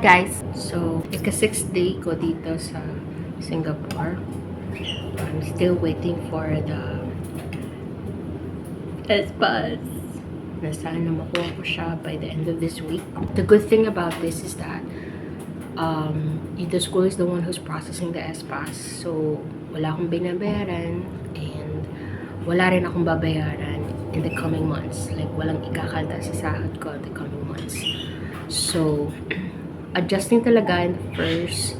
guys! So, ika-6th day ko dito sa Singapore. I'm still waiting for the S-Bus na sana makuha ko siya by the end of this week. The good thing about this is that the school is the one who's processing the S-Pass. So, wala akong binabayaran and wala rin akong babayaran in the coming months. Like, walang ikakalta sa sahod ko in the coming months. So, adjusting talaga in the first,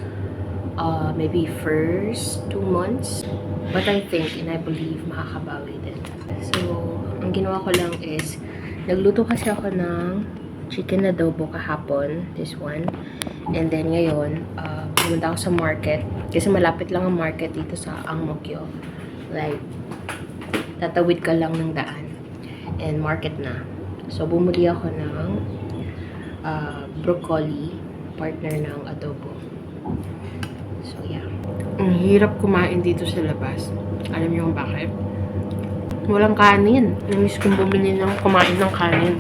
maybe first 2 months. But I think and I believe makakabawi din. So, ang ginawa ko lang is, nagluto kasi ako ng chicken adobo kahapon, this one. And then ngayon, pumunta ako sa market. Kasi malapit lang ang market dito sa Ang Mo Kio. Like, tatawid ka lang ng daan. And market na. So, bumuli ako ng broccoli, partner ng adobo. So, yeah. Ang hirap kumain dito sa labas. Alam niyo kung bakit? Walang kanin. Namiss kong bumili ng kumain ng kanin.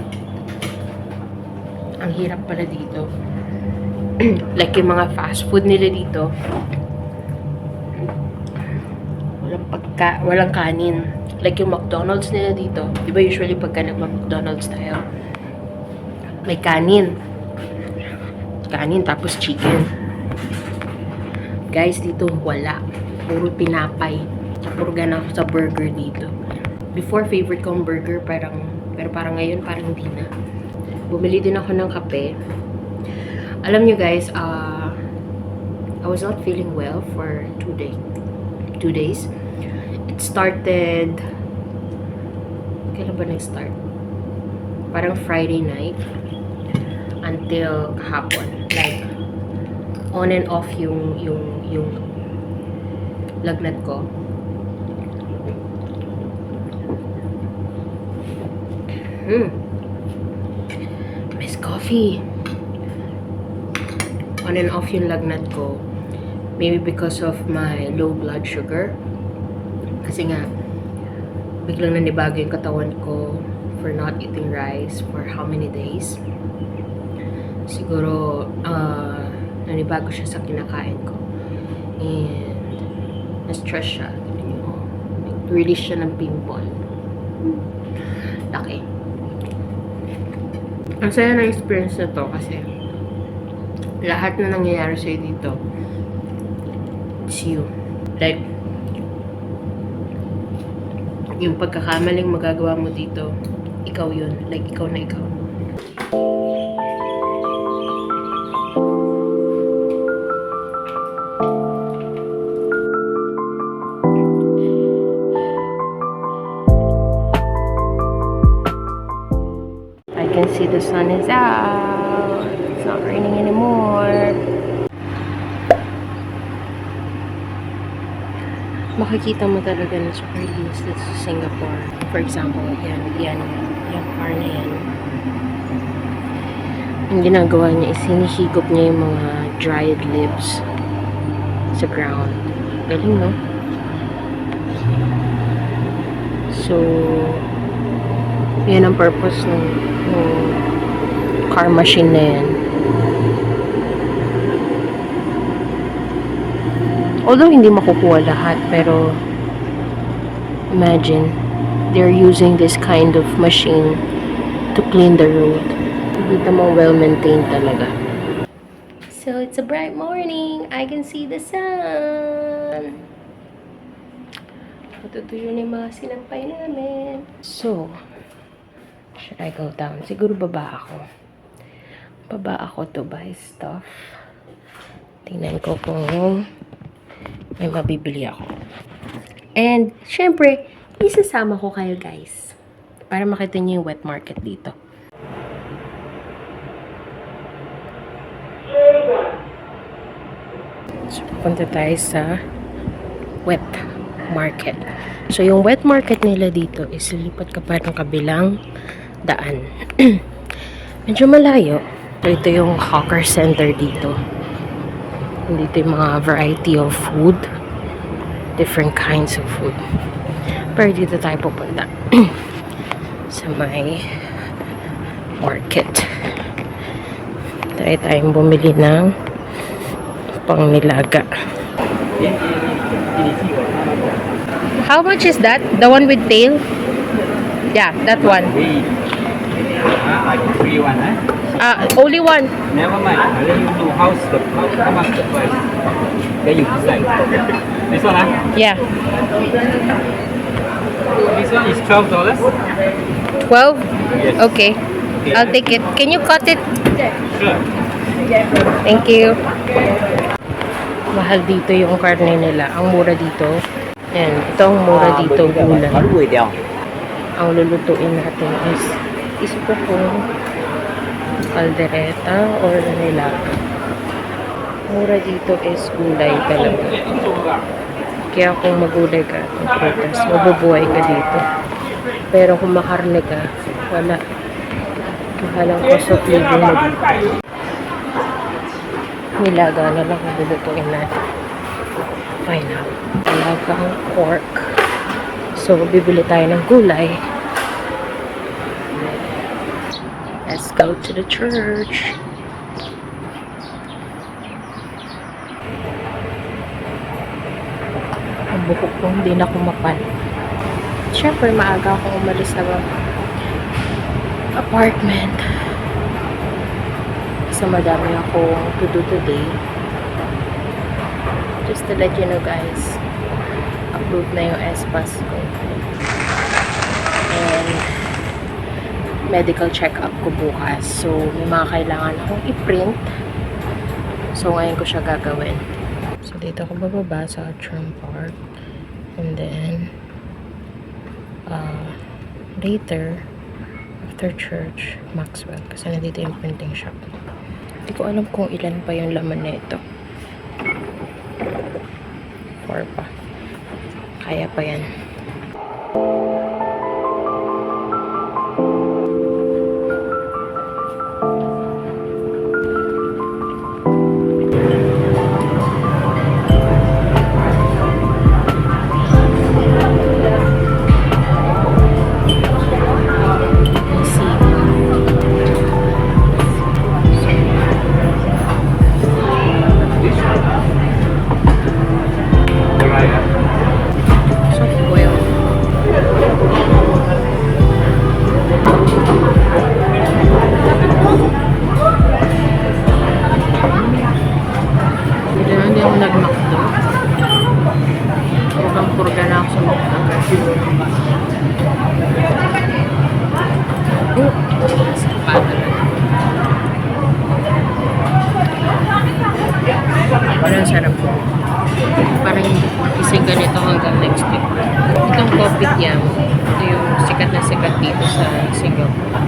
Ang hirap pala dito. Like yung mga fast food nila dito. Walang kanin. Like yung McDonald's nila dito. Diba usually pagka nagma-McDonald's tayo, may kanin. Kanin tapos chicken. Guys, dito wala. Puro pinapay. Puro gana ako sa burger dito. Before, favorite ko ang burger. Pero parang ngayon, parang hindi na. Bumili din ako ng kape. Alam nyo guys, I was not feeling well for 2 days. It started, kailan ba nag-start? Parang Friday night until kahapon. Like, on and off yung lagnat ko. Miss coffee. On and off yung lagnat ko. Maybe because of my low blood sugar. Kasi nga, biglang nanibago yung katawan ko for not eating rice for how many days. Siguro, nanibago siya sa kinakain ko. And, na-stress siya. Release siya ng pimple. Laki. Ang saya na experience na to kasi lahat na nangyayari sa'yo dito, it's you. Like, yung pagkakamaling magagawa mo dito, ikaw yun. Like, ikaw na ikaw. I can see the sun is out. It's not raining anymore. Makikita mo talaga na super linis dito sa Singapore. For example, yan car na yan. Ang ginagawa niya is hinihigop niya yung mga dried leaves sa ground. Galing, no? So, yan ang purpose ng car machine na yan. Although hindi makukuha lahat, pero imagine, they're using this kind of machine to clean the road. Dito mo well-maintained talaga. So, it's a bright morning. I can see the sun. Matutuyo na yung mga sinampay namin. So, should I go down? Siguro baba ako. Baba ako to buy stuff. Tingnan ko kung may mabibili ako. And, syempre, isasama ko kayo guys. Para makita niyo yung wet market dito. So, pupunta tayo sa wet market. So, yung wet market nila dito is lilipat ka pa ng kabilang daan. Medyo malayo. Ito yung hawker center dito. Dito yung mga variety of food. Different kinds of food. Pero dito tayo pupunta. Sa may market. Try tayong bumili ng pangnilaga. How much is that? The one with tail? Yeah, that one. Free one, Only one. Never mind. I'll let you know how much the price. Then you decide. This one, Yeah. This one is $12. 12? Yes. Okay. I'll take it. Can you cut it? Sure. Thank you. Mahal dito yung karne nila. Ang mura dito. Yan. Ito ang mura dito. Gulay. Ang lulutuin natin is isip ko kung kaldereta or nilaga. Mura dito is gulay talaga. Kaya kung magulay ka ng prutas, mabubuhay ka dito. Pero kung makarne ka, wala. Mahalang cost of living na dito. Nilaga na lang kung lulutuin natin. Fine na. Nilagang pork. So, bibili tayo ng gulay. Let's go to the church. Ang buhok ko hindi na kumapal. Siyempre, maaga akong umalis sa apartment. Kasi madami akong to do today. Just to let you know guys, upload na yung SPAS ko. And medical check-up ko bukas. So, may mga kailangan akong i-print. So, ngayon ko siya gagawin. So, dito ako bababa sa Outram Park. And then, later, after church, Maxwell. Kasi nandito yung printing shop. Hindi ko alam kung ilan pa yung laman na ito. 4 pa. Kaya pa yan. Parang sarap po. Parang isang ganito hanggang next week. Itong kopitiam, ito yung sikat na sikat dito sa Singapore.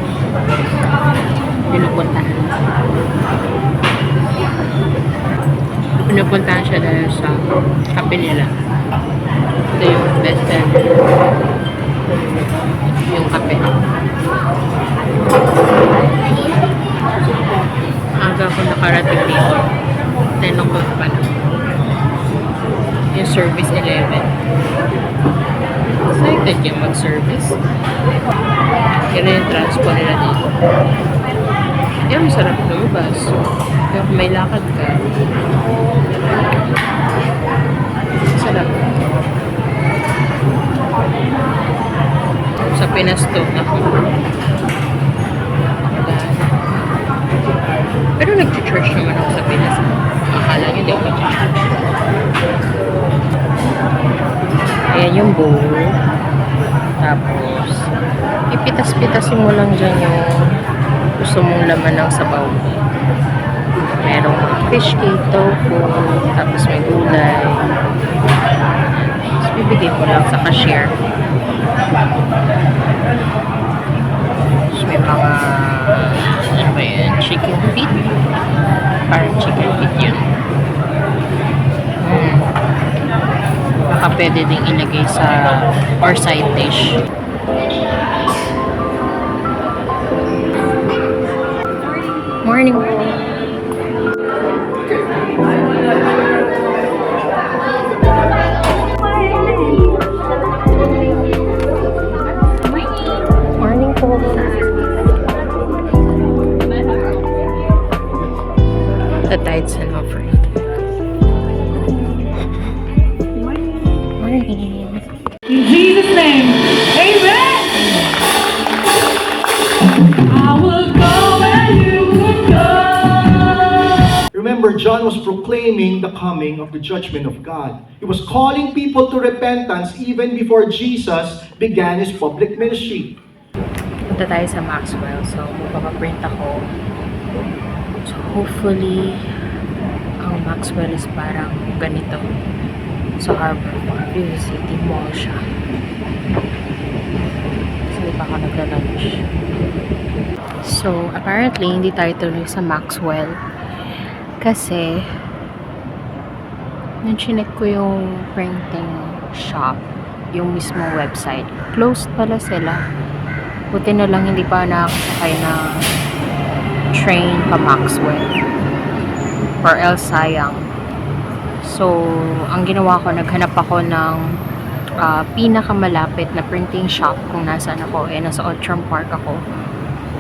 Pinupuntahan. Pinupuntahan siya dahil sa kape nila. Ito yung best seller. Yung kape. Aga ako nakarating dito. 10 o'clock pa lang. Yung service 11. Excited yung mag-service. Yan na yung transpo nila dito. Yan, masarap lumabas. Pero kung may lakad ka, masarap. Sa Pinas to, ako. Pero nag-church naman ako sa Pinas. Akala nyo, di ako nag-church. Ayan yung bowl. Tapos, ipitas-pitasin mo lang dyan yung gusto mong laman ng sabaw. Merong fish cake, tofu, tapos may gulay. Tapos bibigay ko lang sa cashier. Tapos may mga ano ba yan? Chicken feet? Parang chicken feet yun. Baka pwede ding ilagay sa or side dish. Morning po. Morning po. In Jesus' name, amen. I will go where you would go. Remember, John was proclaiming the coming of the judgment of God. He was calling people to repentance even before Jesus began his public ministry. Punta tayo sa Maxwell. So, magpapaprint ako. So, hopefully, ang Maxwell is parang ganito. Sa Harbor View City Mall siya. So, di pa ako nagla-lunch. So, apparently, hindi tayo tuloy sa Maxwell. Kasi, nung chinek ko yung printing shop, yung mismo website, closed pala sila. Buti na lang hindi pa nakakasakay ng train pa Maxwell. Or else sayang. So, ang ginawa ko, naghanap ako ng pinakamalapit na printing shop kung nasaan ako. Nasa Outram Park ako.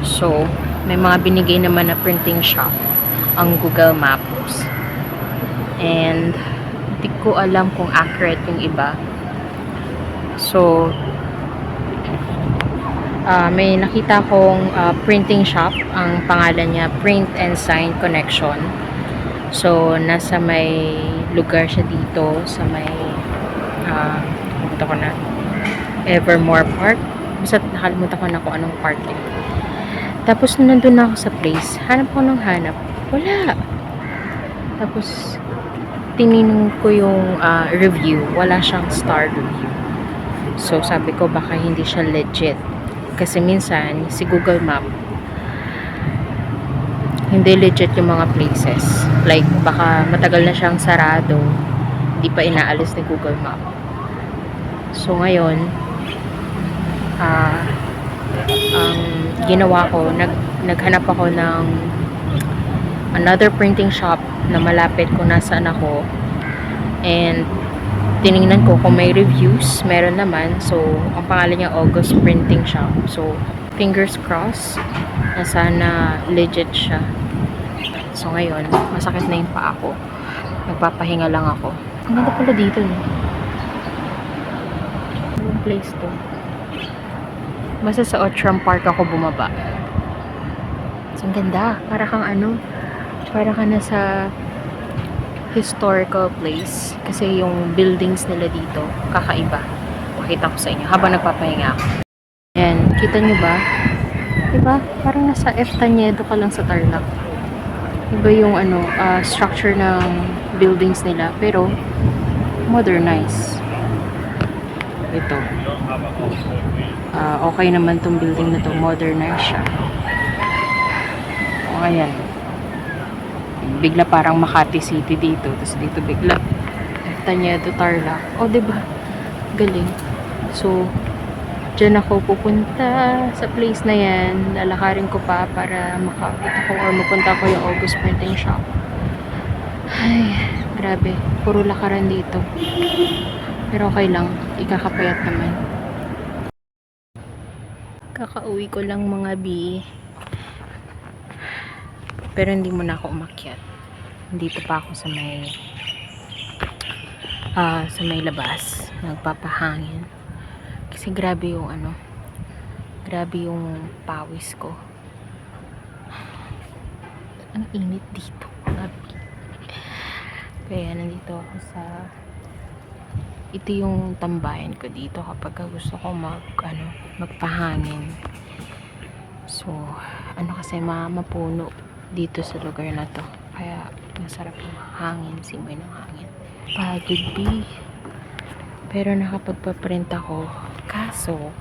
So, may mga binigay naman na printing shop ang Google Maps. And, hindi ko alam kung accurate yung iba. So, may nakita kong printing shop. Ang pangalan niya, Print and Sign Connection. So, nasa may lugar siya dito sa may nakalimutan ko na Evermore Park. Basta nakalimutan ko na kung anong park eh. Tapos, nandun na ako sa place. Hanap ko ng hanap. Wala. Tapos, tinignan ko yung review. Wala siyang star review. So, sabi ko baka hindi siya legit. Kasi minsan, si Google Map, hindi legit yung mga places. Like, baka matagal na siyang sarado. Hindi pa inaalis ni Google Map. So, ngayon, ang ginawa ko, naghanap ako ng another printing shop na malapit kung nasaan ako. And, tinignan ko kung may reviews. Meron naman. So, ang pangalan niya August Printing Shop. So, fingers crossed na sana legit siya. So, ngayon, masakit na yung paa ko. Nagpapahinga lang ako. Ang ganda pala dito, no? Anong place to? Basta sa Outram Park ako bumaba. So, ang ganda. Para kang ano, para ka na sa historical place. Kasi yung buildings nila dito, kakaiba. Pakita ko sa inyo habang nagpapahinga ako. Ayan, kita nyo ba? Diba? Parang nasa Eftañedo ka lang sa Tarlac. Iba yung ano, structure ng buildings nila. Pero, modernized. Ito. Okay naman tong building na to. Modernized siya. O, ayan. Bigla parang Makati City dito. Tapos dito bigla Eftañedo, Tarlac. O, diba? Galing. So, dyan ako pupunta sa place na yan. Lalakarin ko pa para makakita ko or mapunta ko yung August Printing Shop. Ay, grabe. Puro lakaran dito. Pero okay lang. Ikakapayat naman. Kakauwi ko lang mga bi. Pero hindi mo na ako umakyat. Dito pa ako sa may labas. Nagpapahangin. Kasi grabe yung ano, grabe yung pawis ko. Ang init dito. Grabe. Kaya nandito ako sa, ito yung tambayan ko dito kapag gusto ko magpahangin. So, ano kasi mapuno dito sa lugar na to. Kaya masarap yung hangin, simoy ng hangin. Pagod B. Pero nakapagpaprint ako. Kaso,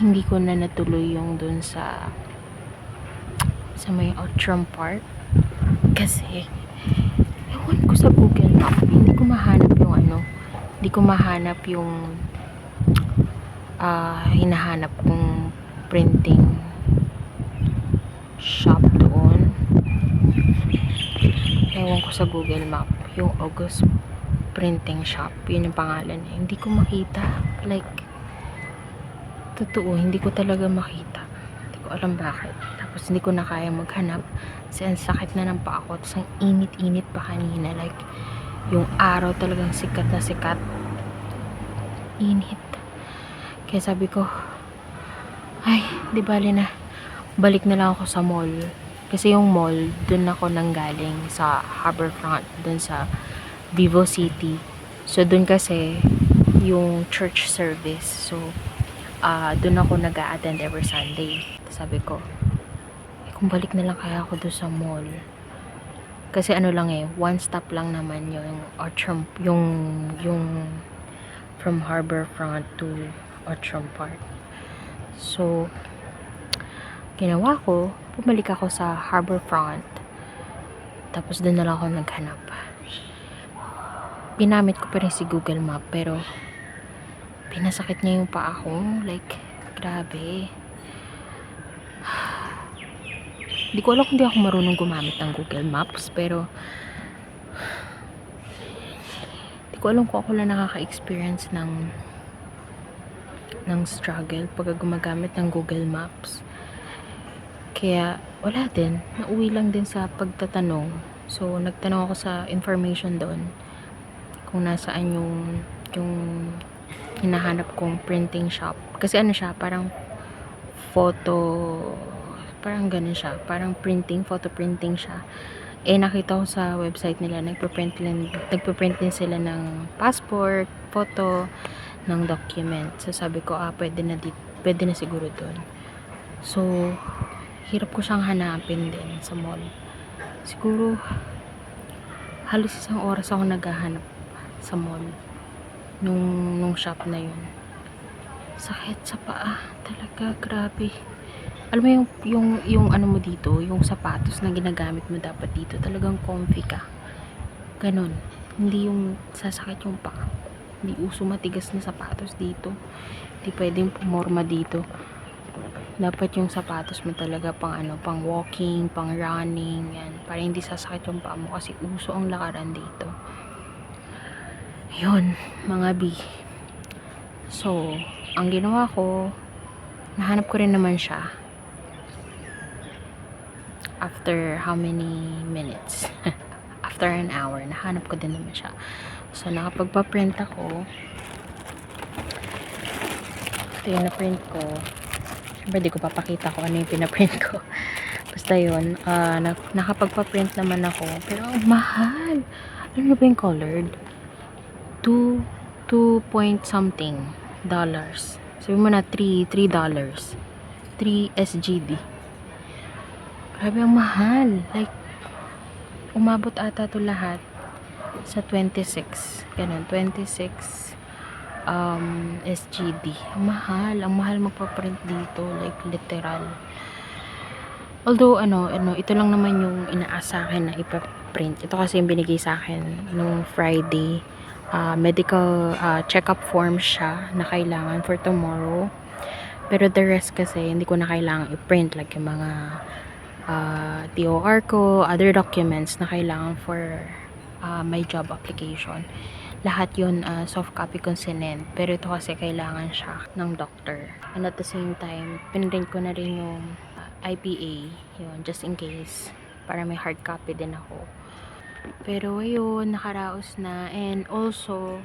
hindi ko na natuloy yung dun sa may Outram Park. Kasi, ewan ko sa Google Map. Hindi ko mahanap yung hindi ko mahanap yung hinahanap kong printing shop doon. Ewan ko sa Google Map. Yung August Printing Shop. Yun yung pangalan eh. Hindi ko makita. Like, totoo, hindi ko talaga makita. Hindi ko alam bakit. Tapos, hindi ko na kaya maghanap. Kasi ang sakit na ng paa ko. Tapos, ang init-init pa kanina. Like, Yung araw talagang sikat na sikat. Init. Kaya sabi ko, ay, di bali na. Balik na lang ako sa mall. Kasi yung mall, dun ako nanggaling sa Harborfront, dun sa Vivo City. So, dun kasi yung church service. So, dun ako nag-a-attend every Sunday. Sabi ko, kung balik na lang kaya ako doon sa mall. Kasi ano lang one stop lang naman yung Outram, yung from Harborfront to Outram Park. So, ginawa ko, bumalik ako sa Harborfront. Tapos doon na lang ako naghanap. Ginamit ko pa rin si Google Map, pero pinasakit niya yung paa ko. Like, grabe. Hindi ko alam kung di ako marunong gumamit ng Google Maps, pero hindi ko alam kung ako lang nakaka-experience ng struggle pag gumagamit ng Google Maps. Kaya wala din, nauwi lang din sa pagtatanong. So nagtanong ako sa information doon kung nasaan yung hinahanap kong printing shop. Kasi ano siya, parang parang ganun siya, parang photo printing siya. Nakita ko sa website nila, nagpo-print din sila ng passport, photo, ng document. So sabi ko, pwede na siguro doon. So, hirap ko siyang hanapin din sa mall. Siguro, halos isang oras ako naghahanap sa mall nung shop na yun. Sakit sa paa, talaga, grabe. Alam mo yung ano mo dito, yung sapatos na ginagamit mo dapat dito, talagang comfy ka. Ganon. Hindi yung sasakit yung paa. Hindi uso matigas na sapatos dito. Hindi pwedeng pumorma dito. Dapat yung sapatos mo talaga pang walking, pang running, yan. Para hindi sasakit yung paa mo kasi uso ang lakaran dito. Yun, mga B. So, ang ginawa ko, nahanap ko rin naman siya. After how many minutes? After an hour, nahanap ko din naman siya. So, nakapagpa-print ako. Ito yung na-print ko. Siyempre, di ko papakita ko ano yung pinaprint ko. Basta yun, nakapagpa-print naman ako. Pero, mahal! Ano ba yung colored? 2 point something dollars. Sabi mo na $3. 3 SGD. Grabe ang mahal. Like, umabot ata to lahat sa 26. Ganun, 26 SGD. Ang mahal magpa-print dito. Like, literal. Although, ito lang naman yung inaasahan na ipa-print. Ito kasi yung binigay sa akin nung Friday. Medical check-up form siya na kailangan for tomorrow. Pero the rest kasi, hindi ko na kailangan i-print. Like, yung mga TOR ko, other documents na kailangan for my job application. Lahat yun soft copy ko sinend. Pero ito kasi kailangan siya ng doctor. And at the same time, pinrint ko na rin yung IPA. Yun, just in case. Para may hard copy din ako. Pero ayun, nakaraos na. And also,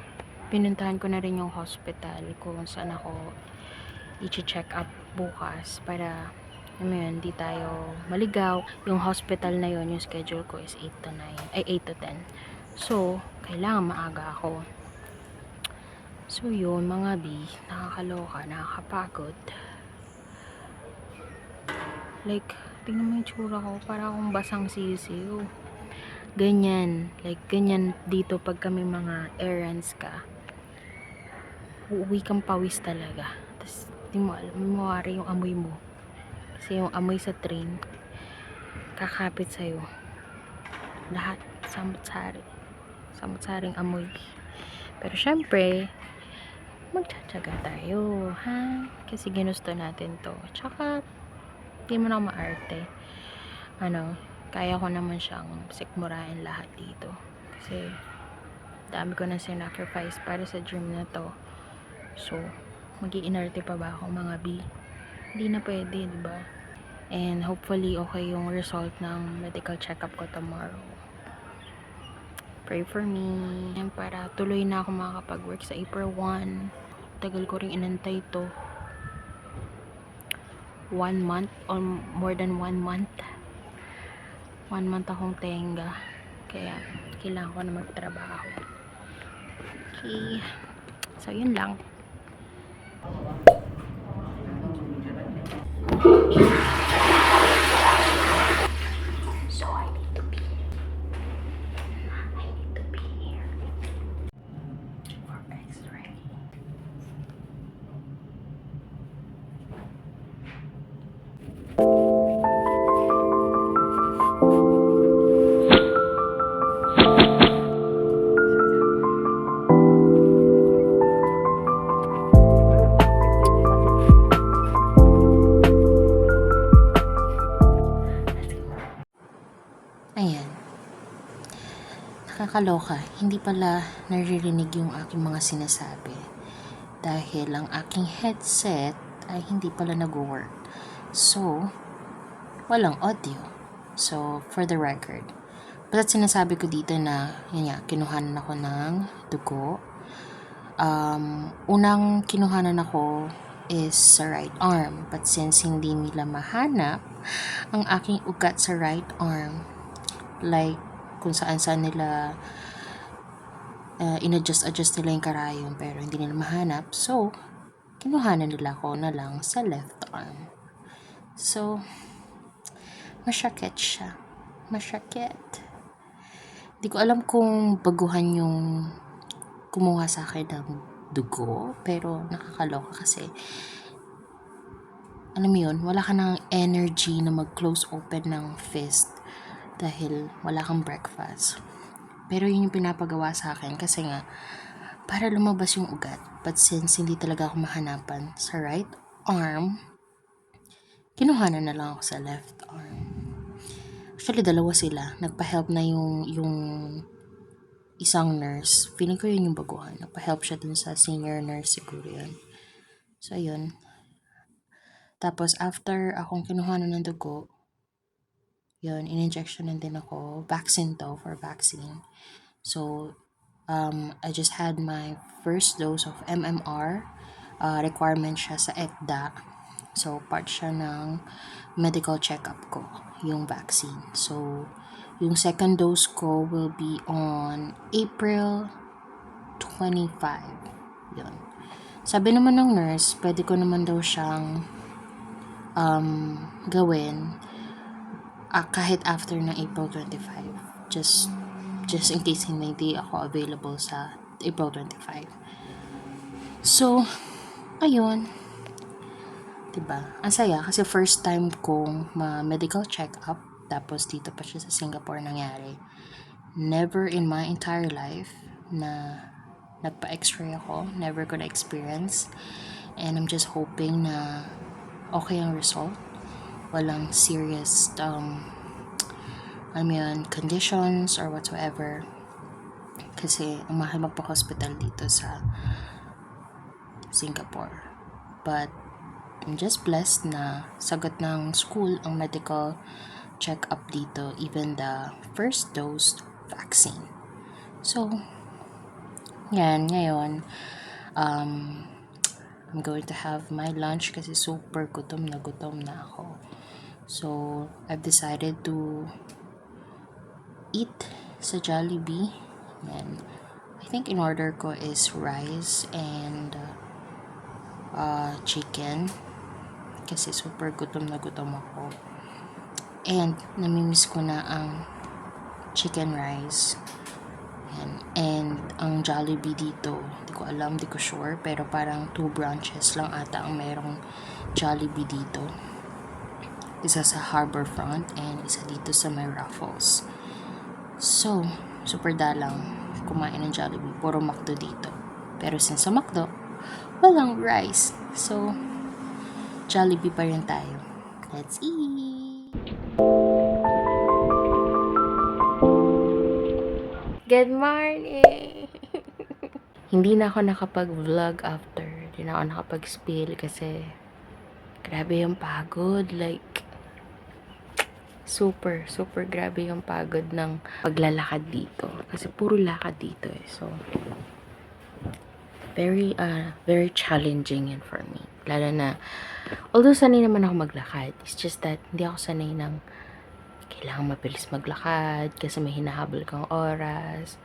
pinuntahan ko na rin yung hospital kung saan ako i-check up bukas para hindi tayo maligaw. Yung hospital na yon, yung schedule ko is 8 to 10. So, kailangan maaga ako. So, yun, mga B, nakakaloka, nakakapagod. Like, tingnan mo yung tsura ko, para akong basang sisiw. Ganyan, like, ganyan dito pag kami mga errands ka. Uuwi kang pawis talaga. Tapos, di mo alam, mawari yung amoy mo. Kasi yung amoy sa train, kakapit sa'yo. Lahat, samut-saring amoy. Pero syempre, magtsatsaga tayo, ha? Kasi ginusto natin to. Tsaka, hindi mo na maarte. Kaya ko naman siyang sikmurain lahat dito. Kasi, dami ko na sinacrifice para sa dream na to. So, mag-iinarte pa ba ako, mga B? Hindi na pwede, diba? And hopefully, okay yung result ng medical check-up ko tomorrow. Pray for me. Yan, para tuloy na ako makakapag-work sa April 1. Tagal ko rin inantay to. 1 month or more than 1 month. 1 month akong tenga. Kaya, kailangan ko na magtrabaho. Okay. So, yun lang. So, I need to be here for X-ray. Ayan. Nakakaloka. Hindi pala naririnig yung aking mga sinasabi. Dahil ang aking headset ay hindi pala nag-work. So, walang audio. So, for the record. Basta't sinasabi ko dito na, yun nga, kinuhanan ako ng dugo. Unang kinuhanan ako is sa right arm. But since hindi nila mahanap ang aking ugat sa right arm, like kung saan nila in-adjust nila yung karayom pero hindi nila mahanap, so kinuhanan nila ko na lang sa left arm. So masyakit siya, hindi ko alam kung baguhan yung kumuha sa akin ng dugo, pero nakakaloka kasi alam mo yun, wala ka ng energy na mag-close open ng fist dahil wala kang breakfast. Pero yun yung pinapagawa sa akin kasi nga para lumabas yung ugat. But since hindi talaga ako mahanapan sa right arm, kinuhanan na lang ako sa left arm. Actually, dalawa sila. Nagpa-help na yung isang nurse. Feeling ko yun yung baguhan. Nagpa-help siya dun sa senior nurse siguro yun. So, yun. Tapos, after akong kinuhanan ng dugo, yun, in-injectionan din ako. Vaccine to, for vaccine. So, I just had my first dose of MMR. Requirement siya sa ECDA. So, part siya ng medical check-up ko, yung vaccine. So, yung second dose ko will be on April 25. Yun. Sabi naman ng nurse, pwede ko naman daw siyang gawin kahit after ng April 25. Just in case hindi ako available sa April 25. So, ayun. Diba? Ang saya kasi first time kong medical check-up, tapos dito pa siya sa Singapore nangyari. Never in my entire life na nagpa-x-ray ako. Never ko na-experience. And I'm just hoping na okay ang result. Walang serious conditions or whatsoever. Kasi ang mahal magpa-hospital dito sa Singapore. But I'm just blessed na sagot ng school ang medical check-up dito, even the first dose vaccine. So, yan, ngayon, I'm going to have my lunch kasi super gutom na ako. So, I've decided to eat sa Jollibee. And I think in order ko is rice and chicken. Kasi super gutom na ako. And namimiss ko na ang chicken rice. And ang Jollibee dito, di ko alam, di ko sure, pero parang 2 branches lang ata ang merong Jollibee dito. Isa sa Harbourfront and isa dito sa may Raffles. So, super dalang kumain ng Jollibee. Puro McDo dito. Pero since sa McDo, walang rice. So, Jollibee pa rin tayo. Let's eat! Good morning! Hindi na ako nakapag-vlog after. Hindi na ako nakapag-spill kasi grabe yung pagod. Like, super, super grabe yung pagod ng paglalakad dito. Kasi puro lakad dito eh. So, very challenging yan for me. Lalo na, although sanay naman ako maglakad, it's just that hindi ako sanay ng kailangan mabilis maglakad kasi may hinahabol kang oras.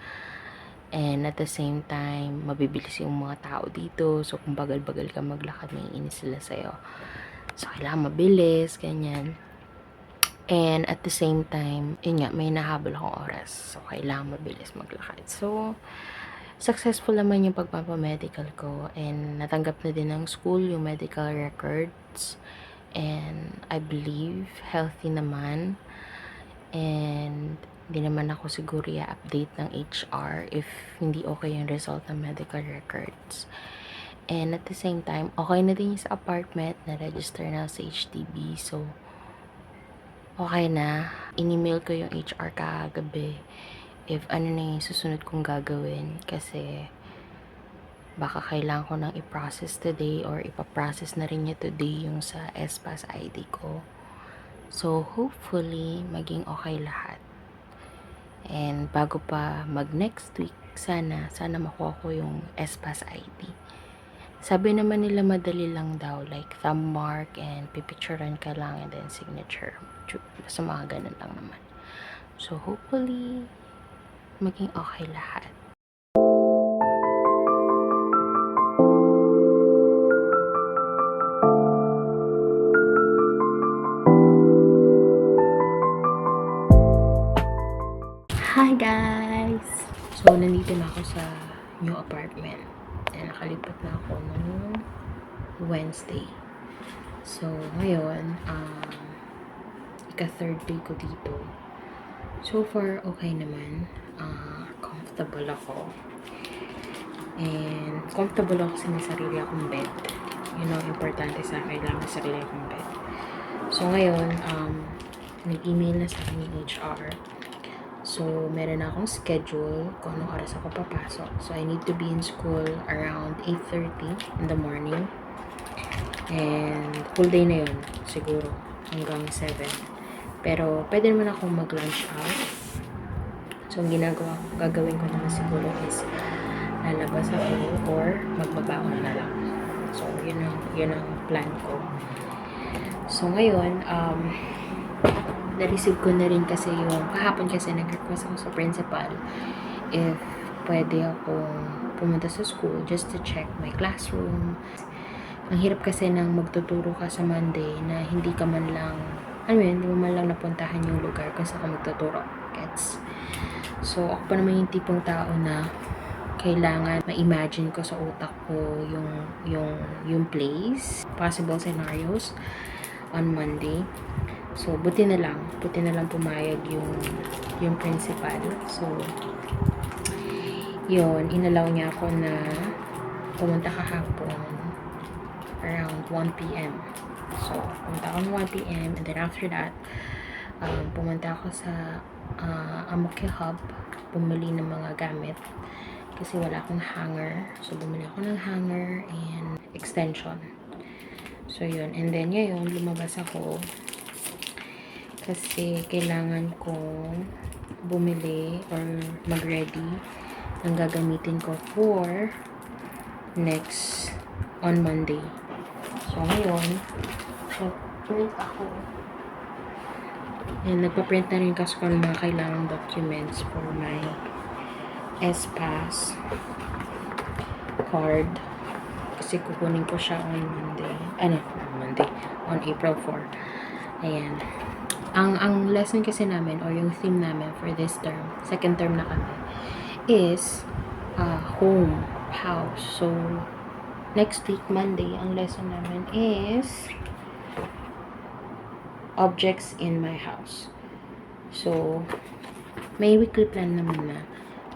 And at the same time, mabibilis yung mga tao dito. So, kung bagal-bagal ka maglakad, may inis sila sa'yo. So, kailangan mabilis, ganyan. And at the same time, yun nga, may hinahabol akong oras. So, kailangan mabilis maglakad. So, successful naman yung pagpapamedical ko. And natanggap na din ng school yung medical records. And I believe healthy naman. And hindi naman ako siguro i-update ng HR if hindi okay yung result ng medical records. And at the same time, okay na din yung sa apartment, na-register na sa HDB. So, okay na. In-email ko yung HR kagabi if ano na yung susunod kong gagawin. Kasi, baka kailangan ko nang i-process today or ipaprocess na rin niya today yung sa SPAS ID ko. So, hopefully, maging okay lahat. And bago pa mag next week, sana makuha ko yung SPAS ID. Sabi naman nila madali lang daw, like thumb mark and pipicturean ka lang and then signature. Sa mga ganun lang naman. So hopefully, maging okay lahat. Hi guys! So, nandito na ako sa new apartment. And nakalipat na ako noong Wednesday. So, ngayon, ika-third day ko dito. So far, okay naman. Comfortable ako. And comfortable ako sa may sarili akong bed. You know, importante sa akin lang may sarili akong bed. So, ngayon, nag-email na sa akin yung HR. So, meron na akong schedule kung anong oras ako papasok. So, I need to be in school around 8:30 in the morning. And, full day na yun, siguro, hanggang 7. Pero, pwede naman akong mag-lunch out. So, ang gagawin ko naman siguro is lalabas ako or magbabaon na lang. So, yun ang plan ko. So, ngayon, na-receive ko na rin kasi yung kahapon kasi nag-request ako sa principal if pwede akong pumunta sa school just to check my classroom. Ang hirap kasi nang magtuturo ka sa Monday na hindi ka man lang, hindi mo man lang napuntahan yung lugar kung saan ka magtuturo. Gets? So, ako pa naman yung tipong tao na kailangan ma-imagine ko sa utak ko yung place, possible scenarios on Monday. So, buti na lang pumayag yung principal. So, yun, inalaw niya ako na pumunta kahapon around 1 p.m. So, pumunta ako ng 1 p.m. and then after that, pumunta ako sa Amoke Hub, bumili ng mga gamit kasi wala akong hanger. So, bumili ako ng hanger and extension. So, yun. And then, ngayon, lumabas ako kasi kailangan kong bumili or mag-ready ng gagamitin ko for next on Monday. So, ngayon, nag-print ako. And nagpa-print na rin kasi ko ng mga kailangang documents for my SPAS card. Kasi kukunin ko siya on Monday. On April 4. Ayan. Ang lesson kasi namin or yung theme namin for this term, second term na kami, is house. So, next week, Monday, ang lesson namin is objects in my house. So, may weekly plan naman na.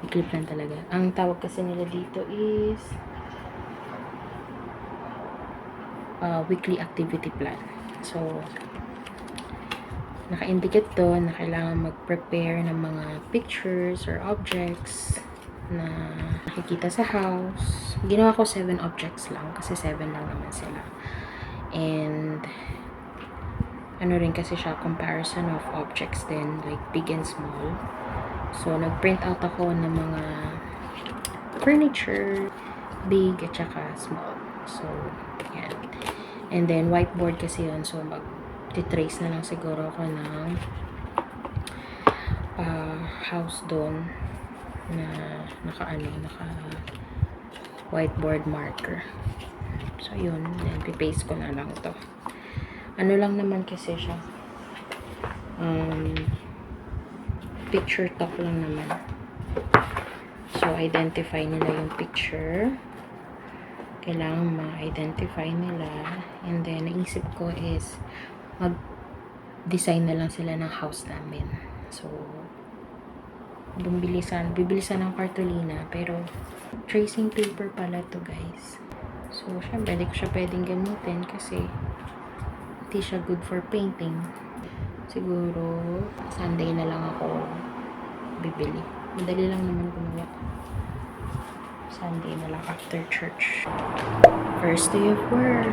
Weekly plan talaga. Ang tawag kasi nila dito is weekly activity plan. So, naka-indicate doon na kailangan mag-prepare ng mga pictures or objects na nakikita sa house. Ginawa ko 7 objects lang kasi 7 lang naman sila. And ano rin kasi siya, comparison of objects din, like big and small. So, nag-print out ako ng mga furniture, big at saka small. So, yan. And then, whiteboard kasi yun. So, mag-trace na lang siguro ako ng house doon na naka whiteboard marker. So, yun. Then, pipaste ko na lang to. Ano lang naman kasi siya. Picture talk lang naman. So, identify nila yung picture. Kailangan ma-identify nila. And then, naisip ko is mag-design na lang sila ng house namin. So, bibilisan ng cartolina. Pero, tracing paper pala to guys. So, syempre, hindi ko siya pwedeng gamitin kasi hindi siya good for painting. Siguro, Sunday na lang ako bibili. Madali lang naman gumawa. Sunday na lang after church. First day of work.